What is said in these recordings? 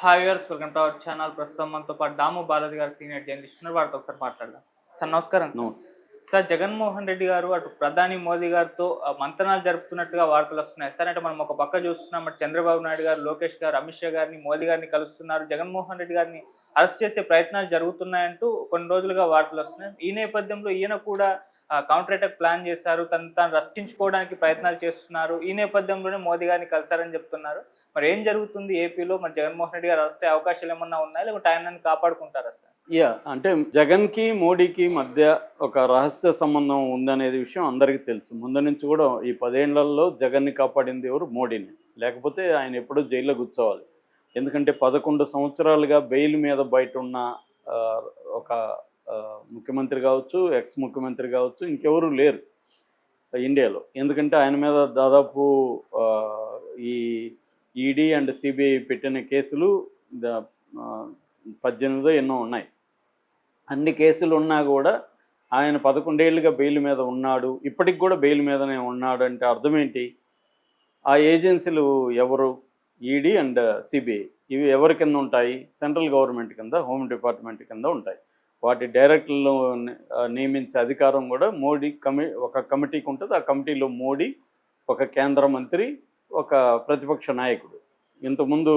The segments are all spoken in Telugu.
Hi viewers, welcome to our channel. ప్రస్తుతం మనతో పాటు దాము బాలాజీ గారు సీనియర్ జర్నలిస్ట్ ఉన్నారు. వారితో ఒకసారి మాట్లాడదాం. సార్ నమస్కారం. నమస్తే. సార్ జగన్మోహన్ రెడ్డి గారు అటు ప్రధాని మోదీ గారితో మంతనాలు జరుపుతున్నట్టుగా వార్తలు వస్తున్నాయి సార్. అంటే మనం ఒక పక్క చూస్తున్నాం, అటు చంద్రబాబు నాయుడు గారు, లోకేష్ గారు, అమిత్ షా గారిని, మోదీ గారిని కలుస్తున్నారు. జగన్మోహన్ రెడ్డి గారిని అరెస్ట్ చేసే ప్రయత్నాలు జరుగుతున్నాయంటూ కొన్ని రోజులుగా వార్తలు వస్తున్నాయి. ఈ నేపథ్యంలో ఈయన కూడా కౌంటర్ అటాక్ ప్లాన్ చేశారు, తాను రక్షించుకోవడానికి ప్రయత్నాలు చేస్తున్నారు. ఈ నేపథ్యంలోనే మోదీ గారిని కలిశారని చెప్తున్నారు. మరి ఏం జరుగుతుంది ఏపీలో? మరి జగన్మోహన్ రెడ్డి గారు వస్తే అవకాశాలు ఏమన్నా ఉన్నాయా, లేకుంటే ఆయనని కాపాడుకుంటారా సార్? అంటే జగన్కి మోడీకి మధ్య ఒక రహస్య సంబంధం ఉందనేది విషయం అందరికీ తెలుసు. ముందు నుంచి కూడా ఈ 10 ఏళ్లలో జగన్ని కాపాడింది ఎవరు? మోడీని. లేకపోతే ఆయన ఎప్పుడూ జైల్లో కూర్చోవాలి. ఎందుకంటే 11 సంవత్సరాలుగా బెయిల్ మీద బయట ఉన్న ఒక ముఖ్యమంత్రి కావచ్చు, ఎక్స్ ముఖ్యమంత్రి కావచ్చు, ఇంకెవరు లేరు ఇండియాలో. ఎందుకంటే ఆయన మీద దాదాపు ఈ ఈడీ అండ్ సిబిఐ పెట్టిన కేసులు 18 ఎన్నో ఉన్నాయి. అన్ని కేసులు ఉన్నా కూడా ఆయన 11 ఏళ్ళుగా బెయిల్ మీద ఉన్నాడు. ఇప్పటికి కూడా బెయిల్ మీదనే ఉన్నాడు. అంటే అర్థం ఏంటి? ఆ ఏజెన్సీలు ఎవరు? ED and CBI. ఇవి ఎవరి కింద ఉంటాయి? సెంట్రల్ గవర్నమెంట్ కింద, హోమ్ డిపార్ట్మెంట్ కింద ఉంటాయి. వాటి డైరెక్టర్లు నియమించే అధికారం కూడా మోడీ ఒక కమిటీకి ఉంటుంది. ఆ కమిటీలో మోడీ, ఒక కేంద్ర మంత్రి, ఒక ప్రతిపక్ష నాయకుడు. ఇంతకుముందు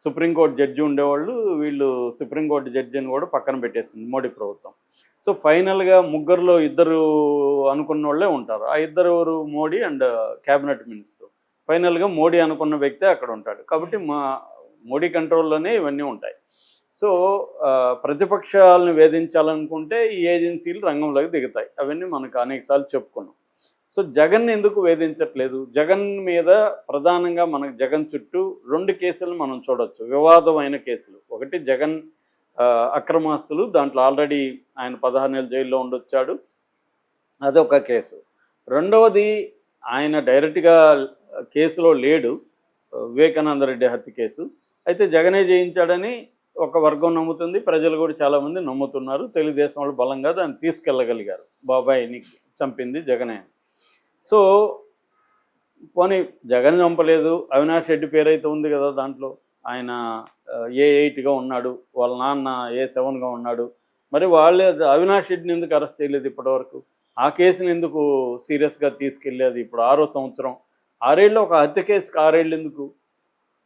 సుప్రీంకోర్టు జడ్జి ఉండేవాళ్ళు, వీళ్ళు సుప్రీంకోర్టు జడ్జిని కూడా పక్కన పెట్టేసింది మోడీ ప్రభుత్వం. సో ఫైనల్గా ముగ్గురులో ఇద్దరు అనుకున్న వాళ్ళే ఉంటారు. ఆ ఇద్దరు ఎవరు? Modi and cabinet minister. ఫైనల్గా మోడీ అనుకున్న వ్యక్తే అక్కడ ఉంటాడు. కాబట్టి మోడీ కంట్రోల్లోనే ఇవన్నీ ఉంటాయి. సో ప్రతిపక్షాలను వేధించాలనుకుంటే ఈ ఏజెన్సీలు రంగంలోకి దిగుతాయి. అవన్నీ మనకు అనేకసార్లు చెప్పుకున్నాం. సో జగన్ ఎందుకు వేధించట్లేదు? జగన్ మీద ప్రధానంగా మనకు జగన్ చుట్టూ 2 కేసులు మనం చూడొచ్చు, వివాదమైన కేసులు. ఒకటి జగన్ అక్రమాస్తులు, దాంట్లో ఆల్రెడీ ఆయన 16 నెలలు జైల్లో ఉండొచ్చాడు, అదొక కేసు. రెండవది ఆయన డైరెక్ట్గా కేసులో లేడు, వివేకానంద రెడ్డి హత్య కేసు. అయితే జగనే జయించాడని ఒక వర్గం నమ్ముతుంది, ప్రజలు కూడా చాలామంది నమ్ముతున్నారు. తెలుగుదేశం వాళ్ళు బలంగా దాన్ని తీసుకెళ్ళగలిగారు. బాబాయిని చంపింది జగనే. సో పోనీ జగన్ చంపలేదు, అవినాష్ రెడ్డి పేరైతే ఉంది కదా దాంట్లో. ఆయన A8గా ఉన్నాడు, వాళ్ళ నాన్న A7గా ఉన్నాడు. మరి వాళ్ళే అవినాష్ రెడ్డిని ఎందుకు అరెస్ట్ చేయలేదు ఇప్పటివరకు? ఆ కేసుని ఎందుకు సీరియస్గా తీసుకెళ్ళేది? ఇప్పుడు 6వ సంవత్సరం. 6 ఏళ్ళు ఒక హత్య కేసుకి 6 ఏళ్ళు ఎందుకు?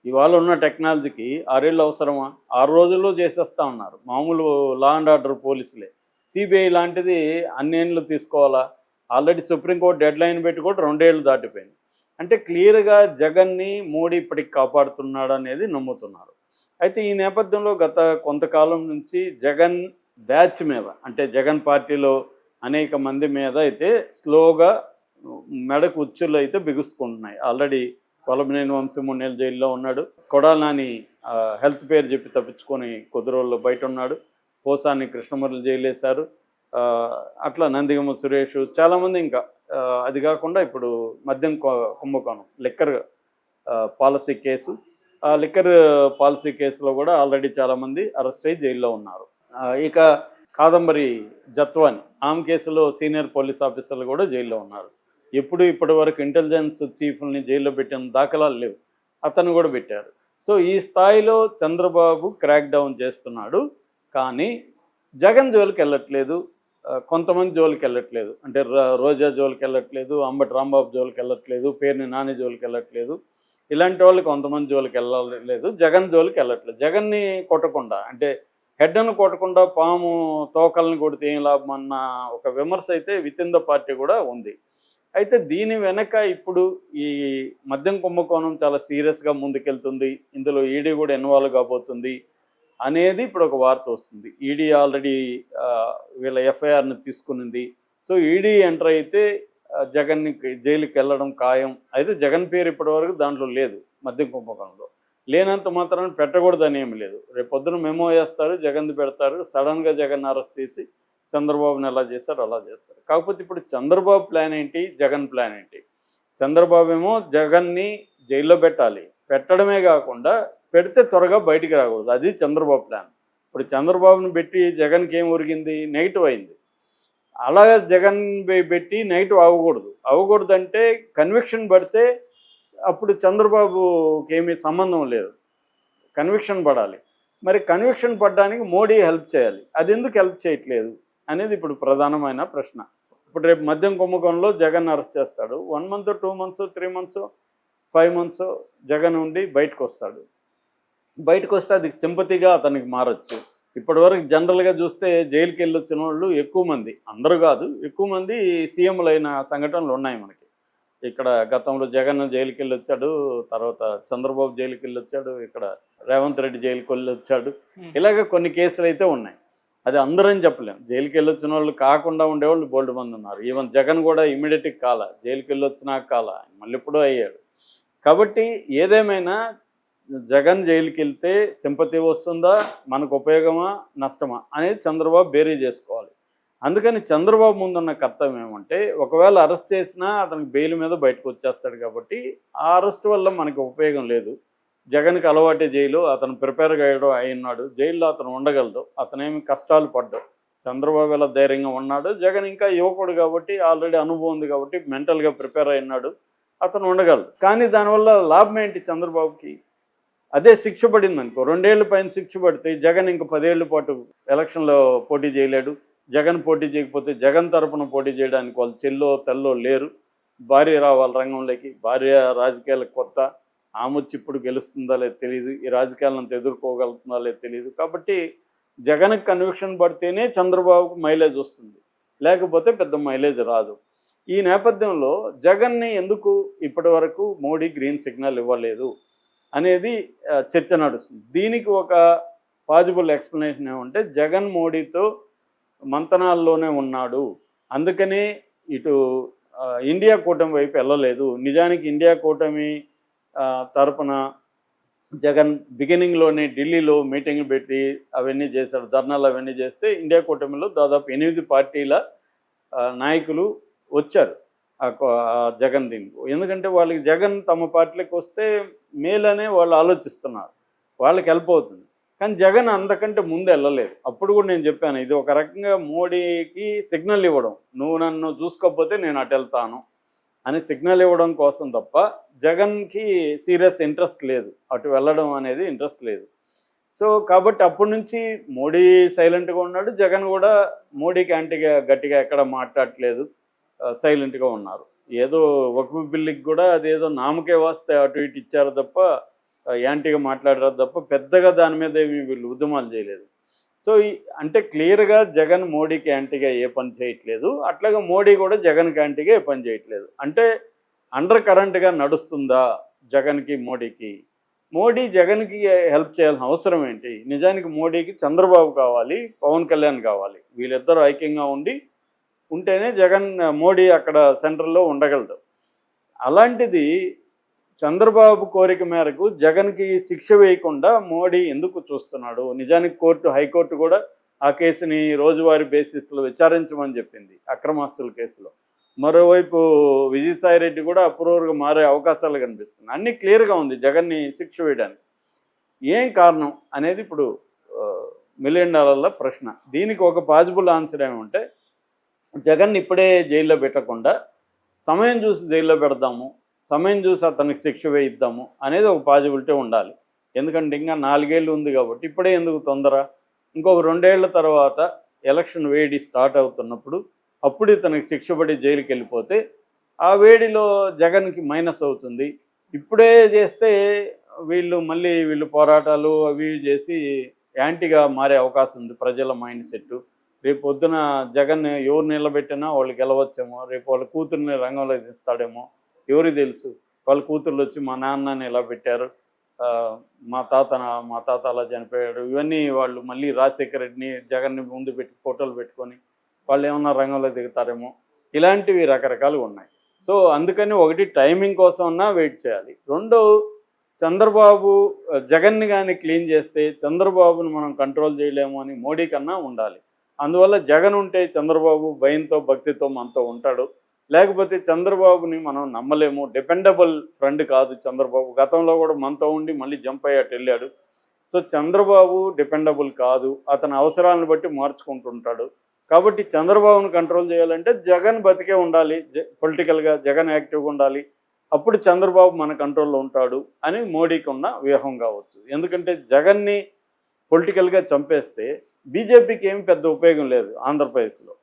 ఇవాళ ఉన్న టెక్నాలజీకి 6 ఏళ్ళు అవసరమా? 6 రోజుల్లో చేసేస్తా ఉన్నారు మామూలు లా అండ్ ఆర్డర్ పోలీసులే. సిబిఐ లాంటిది అన్నేళ్ళు తీసుకోవాలా? ఆల్రెడీ సుప్రీంకోర్టు డెడ్ లైన్ పెట్టి కూడా 2 ఏళ్ళు దాటిపోయింది. అంటే క్లియర్గా జగన్ని మోడీ ఇప్పటికి కాపాడుతున్నాడు అనేది నమ్ముతున్నారు. అయితే ఈ నేపథ్యంలో గత కొంతకాలం నుంచి జగన్ బ్యాచ్ మీద, అంటే జగన్ పార్టీలో అనేక మంది మీద అయితే స్లోగా మెడకు ఉచ్చులు అయితే బిగుసుకుంటున్నాయి. ఆల్రెడీ వల్లభనేని వంశీ 3 నెలలు జైల్లో ఉన్నాడు. కొడాలి నాని హెల్త్ పేరు చెప్పి తప్పించుకొని కొద్ది రోజుల్లో బయట ఉన్నాడు. పోసాని కృష్ణమురళి జైలు వేశారు. అట్లా నందిగమ సురేష్, చాలామంది. ఇంకా అది కాకుండా ఇప్పుడు మద్యం కుంభకోణం, లిక్కర్ పాలసీ కేసు. ఆ లిక్కర్ పాలసీ కేసులో కూడా ఆల్రెడీ చాలామంది అరెస్ట్ అయ్యి జైల్లో ఉన్నారు. ఇక కాదంబరి జత్వాని, ఆమె కేసులో సీనియర్ పోలీస్ ఆఫీసర్లు కూడా జైల్లో ఉన్నారు. ఇప్పటి వరకు ఇంటెలిజెన్స్ చీఫ్ని జైల్లో పెట్టిన దాఖలాలు లేవు, అతను కూడా పెట్టారు. సో ఈ స్థాయిలో చంద్రబాబు క్రాక్ డౌన్ చేస్తున్నాడు. కానీ జగన్ జోలికి వెళ్ళట్లేదు, కొంతమంది జోలికి వెళ్ళట్లేదు. అంటే రోజా జోలికి వెళ్ళట్లేదు, అంబటి రాంబాబు జోలికి వెళ్ళట్లేదు, పేర్ని నాని జోలికి వెళ్ళట్లేదు. ఇలాంటి వాళ్ళు కొంతమంది జోలికి వెళ్ళలేదు, జగన్ జోలికి వెళ్ళట్లేదు. జగన్ని కొట్టకుండా, అంటే హెడ్ను కొట్టకుండా పాము తోకల్ని కొడితే ఏం లాభం అన్న ఒక విమర్శ అయితే విత్ ఇన్ ద పార్టీ కూడా ఉంది. అయితే దీని వెనక ఇప్పుడు ఈ మద్యం కుంభకోణం చాలా సీరియస్గా ముందుకెళ్తుంది, ఇందులో ఈడీ కూడా ఇన్వాల్వ్ కాబోతుంది అనేది ఇప్పుడు ఒక వార్త వస్తుంది. ఈడీ ఆల్రెడీ వీళ్ళ ఎఫ్ఐఆర్ని తీసుకునింది. సో ఈడీ ఎంటర్ అయితే జగన్ని జైలుకి వెళ్ళడం ఖాయం. అయితే జగన్ పేరు ఇప్పటివరకు దాంట్లో లేదు, మద్యం కుంభకోణంలో లేనంత మాత్రాన్ని పెట్టకూడదని ఏమి లేదు. రేపు పొద్దున మెమో వేస్తారు, జగన్ది పెడతారు. సడన్గా జగన్ అరెస్ట్ చేసి చంద్రబాబుని ఎలా చేస్తారు అలా చేస్తారు. కాకపోతే ఇప్పుడు చంద్రబాబు ప్లాన్ ఏంటి, జగన్ ప్లాన్ ఏంటి? చంద్రబాబు ఏమో జగన్ని జైల్లో పెట్టాలి, పెట్టడమే కాకుండా పెడితే త్వరగా బయటికి రాకూడదు, అది చంద్రబాబు ప్లాన్. ఇప్పుడు చంద్రబాబుని పెట్టి జగన్కి ఏం ఒరిగింది? నెగిటివ్ అయింది. అలాగే జగన్ పెట్టి నెగిటివ్ అవ్వకూడదు అంటే కన్విక్షన్ పడితే అప్పుడు చంద్రబాబుకి ఏమీ సంబంధం లేదు. కన్విక్షన్ పడాలి. మరి కన్విక్షన్ పడడానికి మోడీ హెల్ప్ చేయాలి. అది ఎందుకు హెల్ప్ చేయట్లేదు అనేది ఇప్పుడు ప్రధానమైన ప్రశ్న. ఇప్పుడు రేపు మద్యం కుంభకోణంలో జగన్ అరెస్ట్ చేస్తాడు. 1 month 2 months 3 months 5 months Jagan ఉండి బయటకు వస్తాడు. బయటకు వస్తే అది సింపతిగా అతనికి మారచ్చు. ఇప్పటివరకు జనరల్గా చూస్తే జైలుకి వెళ్ళి వచ్చిన వాళ్ళు ఎక్కువ మంది, అందరూ కాదు, ఎక్కువ మంది సీఎంలు అయిన సంఘటనలు ఉన్నాయి మనకి. ఇక్కడ గతంలో జగన్ జైలుకి వెళ్ళి వచ్చాడు, తర్వాత చంద్రబాబు జైలుకి వెళ్ళి వచ్చాడు, ఇక్కడ రేవంత్ రెడ్డి జైలుకి వెళ్ళి వచ్చాడు. ఇలాగ కొన్ని కేసులు అయితే ఉన్నాయి. అది అందరని చెప్పలేము. జైలుకి వెళ్ళి వచ్చిన వాళ్ళు కాకుండా ఉండేవాళ్ళు బోల్డ్ మంది ఉన్నారు. ఈవెన్ జగన్ కూడా ఇమీడియట్గా కాల, జైలుకి వెళ్ళి వచ్చినాక కాల, మళ్ళీ ఎప్పుడూ అయ్యాడు. కాబట్టి ఏదేమైనా జగన్ జైలుకి వెళ్తే సింపతి వస్తుందా, మనకు ఉపయోగమా నష్టమా అనేది చంద్రబాబు బేరీ చేసుకోవాలి. అందుకని చంద్రబాబు ముందున్న కర్తవ్యం ఏమంటే, ఒకవేళ అరెస్ట్ చేసినా అతనికి బెయిల్ మీద బయటకు వచ్చేస్తాడు. కాబట్టి ఆ అరెస్ట్ వల్ల మనకు ఉపయోగం లేదు. జగన్కి అలవాటే జైలు, అతను ప్రిపేర్గా అయ్యాడు అయినాడు, జైల్లో అతను ఉండగలడు, అతనేమి కష్టాలు పడ్డాడు. చంద్రబాబు ఎలా ధైర్యంగా ఉన్నాడు, జగన్ ఇంకా యువకుడు కాబట్టి ఆల్రెడీ అనుభవం ఉంది కాబట్టి మెంటల్గా ప్రిపేర్ అయినాడు, అతను ఉండగలడు. కానీ దానివల్ల లాభం ఏంటి చంద్రబాబుకి? అదే శిక్ష పడింది అనుకో, 2 ఏళ్ళ పైన శిక్ష పడితే జగన్ ఇంక 10 ఏళ్ళ పాటు ఎలక్షన్లో పోటీ చేయలేడు. జగన్ పోటీ చేయకపోతే జగన్ తరపున పోటీ చేయడానికి వాళ్ళు చెల్లో తెల్లో లేరు. భార్య రావాలి రంగంలోకి, భార్య రాజకీయాలకు కొత్త, ఆమె వచ్చి ఇప్పుడు గెలుస్తుందా లేదు తెలియదు, ఈ రాజకీయాలను ఎదుర్కోగలుగుతుందా లేదు తెలియదు. కాబట్టి జగన్కి కన్విక్షన్ పడితేనే చంద్రబాబుకు మైలేజ్ వస్తుంది, లేకపోతే పెద్ద మైలేజ్ రాదు. ఈ నేపథ్యంలో జగన్ని ఎందుకు ఇప్పటి వరకు మోడీ గ్రీన్ సిగ్నల్ ఇవ్వలేదు అనేది చర్చ నడుస్తుంది. దీనికి ఒక పాజిబుల్ ఎక్స్ప్లెనేషన్ ఏమంటే, జగన్ మోడీతో మంతనాల్లోనే ఉన్నాడు, అందుకనే ఇటు ఇండియా కూటమి వైపు వెళ్ళలేదు. నిజానికి ఇండియా కూటమి తరపున జగన్ బిగినింగ్లోనే ఢిల్లీలో మీటింగ్లు పెట్టి అవన్నీ చేశాడు, ధర్నాలు అవన్నీ చేస్తే ఇండియా కూటమిలో దాదాపు 8 పార్టీల నాయకులు వచ్చారు జగన్ దీనికి. ఎందుకంటే వాళ్ళకి జగన్ తమ పార్టీలకు వస్తే మేలనే వాళ్ళు ఆలోచిస్తున్నారు, వాళ్ళకి హెల్ప్ అవుతుంది. కానీ జగన్ అంతకంటే ముందు వెళ్ళలేదు. అప్పుడు కూడా నేను చెప్పాను, ఇది ఒక రకంగా మోడీకి సిగ్నల్ ఇవ్వడం, నువ్వు నన్ను చూసుకోకపోతే నేను అటు వెళ్తాను అని సిగ్నల్ ఇవ్వడం కోసం తప్ప జగన్కి సీరియస్ ఇంట్రెస్ట్ లేదు, అటు వెళ్ళడం అనేది ఇంట్రెస్ట్ లేదు. సో కాబట్టి అప్పటి నుంచి మోడీ సైలెంట్గా ఉన్నాడు, జగన్ కూడా మోడీకి యాంటీగా గట్టిగా ఎక్కడ మాట్లాడట్లేదు, సైలెంట్గా ఉన్నారు. ఏదో వక్ఫ్ బిల్లుకి కూడా అదేదో నామకే వాస్తే అటు ఇటు ఇచ్చారు తప్ప, యాంటీగా మాట్లాడారు తప్ప పెద్దగా దాని మీద ఏమి వీళ్ళు ఉద్యమాలు చేయలేదు. సో అంటే క్లియర్గా జగన్ మోడీకి యాంటీగా ఏ పని చేయట్లేదు, అట్లాగే మోడీ కూడా జగన్కి యాంటీగా ఏ పని చేయట్లేదు. అంటే అండర్ కరెంట్గా నడుస్తుందా జగన్కి మోడీకి? మోడీ జగన్కి హెల్ప్ చేయాల్సిన అవసరం ఏంటి? నిజానికి మోడీకి చంద్రబాబు కావాలి, పవన్ కళ్యాణ్ కావాలి. వీళ్ళిద్దరూ ఐక్యంగా ఉంటేనే మోడీ అక్కడ సెంటర్లో ఉండగలడు. అలాంటిది చంద్రబాబు కోరిక మేరకు జగన్కి శిక్ష వేయకుండా మోడీ ఎందుకు చూస్తున్నాడు? నిజానికి హైకోర్టు కూడా ఆ కేసుని రోజువారీ బేసిస్లో విచారించమని చెప్పింది, అక్రమాస్తుల కేసులో. మరోవైపు విజయసాయిరెడ్డి కూడా అప్రూవర్గా మారే అవకాశాలు కనిపిస్తున్నాయి. అన్నీ క్లియర్గా ఉంది జగన్ని శిక్ష వేయడానికి. ఏం కారణం అనేది ఇప్పుడు $1 మిలియన్ ప్రశ్న. దీనికి ఒక పాజిబుల్ ఆన్సర్ ఏమంటే, జగన్ ఇప్పుడే జైల్లో పెట్టకుండా సమయం చూసి జైల్లో పెడదాము, సమయం చూసి అతనికి శిక్ష వేయిద్దాము అనేది ఒక పాజిబిలిటీ ఉండాలి. ఎందుకంటే ఇంకా 4 ఏళ్ళు ఉంది కాబట్టి ఇప్పుడే ఎందుకు తొందర? ఇంకొక 2 ఏళ్ల తర్వాత ఎలక్షన్ వేడి స్టార్ట్ అవుతున్నప్పుడు అప్పుడు ఇతనికి శిక్ష పడి జైలుకి వెళ్ళిపోతే ఆ వేడిలో జగన్కి మైనస్ అవుతుంది. ఇప్పుడే చేస్తే వీళ్ళు పోరాటాలు అవి చేసి యాంటీగా మారే అవకాశం ఉంది ప్రజల మైండ్ సెట్. రేపు పొద్దున జగన్ ఎవరు నిలబెట్టినా వాళ్ళు గెలవచ్చేమో, రేపు వాళ్ళ కూతుర్ని రంగంలో తీస్తాడేమో, ఎవరికి తెలుసు? వాళ్ళ కూతుర్లు వచ్చి మా నాన్నని ఇలా పెట్టారు, మా తాత అలా చనిపోయాడు, ఇవన్నీ వాళ్ళు మళ్ళీ రాజశేఖర రెడ్డిని జగన్ని ముందు పెట్టి ఫోటోలు పెట్టుకొని వాళ్ళు ఏమన్నా రంగంలో దిగుతారేమో, ఇలాంటివి రకరకాలు ఉన్నాయి. సో అందుకని ఒకటి టైమింగ్ కోసం అన్నా వెయిట్ చేయాలి. 2 చంద్రబాబు జగన్ని కానీ క్లీన్ చేస్తే చంద్రబాబుని మనం కంట్రోల్ చేయలేము అని మోడీ కన్నా ఉండాలి. అందువల్ల జగన్ ఉంటే చంద్రబాబు భయంతో భక్తితో మనతో ఉంటాడు, లేకపోతే చంద్రబాబుని మనం నమ్మలేము. డిపెండబుల్ ఫ్రెండ్ కాదు చంద్రబాబు. గతంలో కూడా మనతో ఉండి మళ్ళీ జంప్ అయ్యాటు వెళ్ళాడు. సో చంద్రబాబు డిపెండబుల్ కాదు, అతని అవసరాలను బట్టి మార్చుకుంటుంటాడు. కాబట్టి చంద్రబాబును కంట్రోల్ చేయాలంటే జగన్ బతికే ఉండాలి, పొలిటికల్గా జగన్ యాక్టివ్గా ఉండాలి. అప్పుడు చంద్రబాబు మన కంట్రోల్లో ఉంటాడు అని మోడీకి ఉన్న వ్యూహం కావచ్చు. ఎందుకంటే జగన్ని పొలిటికల్గా చంపేస్తే బీజేపీకి ఏమి పెద్ద ఉపయోగం లేదు ఆంధ్రప్రదేశ్లో.